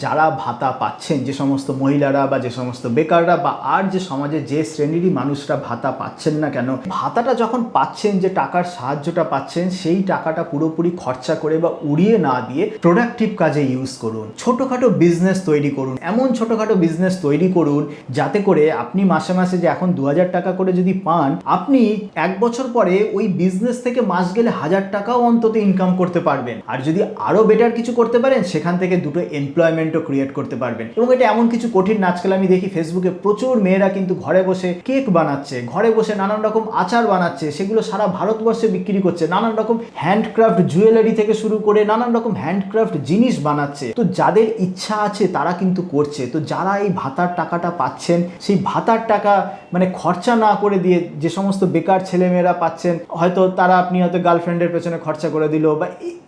যারা ভাতা পাচ্ছেন, যে সমস্ত মহিলারা বা যে সমস্ত বেকাররা বা আর যে সমাজে যে শ্রেণীরই মানুষরা ভাতা পাচ্ছেন না কেন, ভাতাটা যখন পাচ্ছেন, যে টাকার সাহায্যটা পাচ্ছেন, সেই টাকাটা পুরোপুরি খরচা করে বা উড়িয়ে না দিয়ে প্রোডাক্টিভ কাজে ইউজ করুন। ছোটোখাটো বিজনেস তৈরি করুন, এমন ছোটোখাটো বিজনেস তৈরি করুন যাতে করে আপনি মাসে মাসে যে এখন 2000 টাকা করে যদি পান, আপনি 1 বছর পরে ওই বিজনেস থেকে মাস গেলে 1000 টাকাও অন্তত ইনকাম করতে পারবেন। আর যদি আরও বেটার কিছু করতে পারেন, সেখান থেকে দুটো এমপ্লয়মেন্টও ক্রিয়েট করতে পারবেন। এবং এটা এমন কিছু কঠিন না, আজকাল আমি দেখি ফেসবুকে প্রচুর মেয়েরা কিন্তু ঘরে বসে কেক বানাচ্ছে, ঘরে বসে নানান রকম আচার বানাচ্ছে, সেগুলো সারা ভারতবর্ষে বিক্রি করছে, নানান রকম হ্যান্ডক্রাফট জুয়েলারি থেকে শুরু করে নানান রকম হ্যান্ডক্রাফট জিনিস বানাচ্ছে। তো যাদের ইচ্ছা আছে তারা কিন্তু করছে। তো যারা এই ভাতার টাকাটা পাচ্ছেন, সেই ভাতার টাকা মানে খরচা না করে দিয়ে যে সমস্ত বেকার ছেলেমেয়েরা পাচ্ছেন, হয়তো তারা আপনি হয়তো গার্লফ্রেন্ডের পেছনে খরচা করে দিল, বা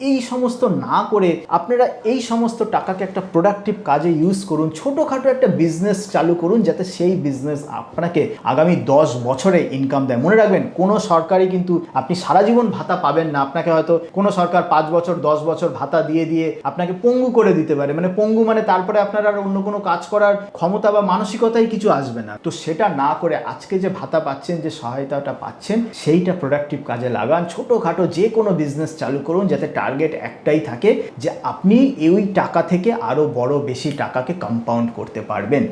এই সমস্ত না করে আপনারা এই সমস্ত টাকাকে একটা প্রোডাক্টিভ কাজে ইউজ করুন। ছোটোখাটো একটা বিজনেস চালু করুন, যাতে সেই বিজনেস আপনাকে আগামী 10 বছরে ইনকাম দেয়। মনে রাখবেন, কোনো সরকারই কিন্তু আপনি সারা জীবন ভাতা পাবেন না। আপনাকে হয়তো কোনো সরকার 5 বছর 10 বছর ভাতা দিয়ে দিয়ে আপনাকে পঙ্গু করে দিতে পারে। মানে পঙ্গু মানে তারপরে আপনার আর অন্য কোনো কাজ করার ক্ষমতা বা মানসিকতাই কিছু আসবে না। তো সেটা না করে আজকে যে ভাতা পাচ্ছেন, যে সহায়তাটা পাচ্ছেন, সেইটা প্রোডাক্টিভ কাজে লাগান। ছোটোখাটো যে কোনো বিজনেস চালু করুন, যাতে টার্গেট একটাই থাকে যে আপনি এই টাকা থেকে আরও বড় বেশি টাকাকে কম্পাউন্ড করতে পারবেন।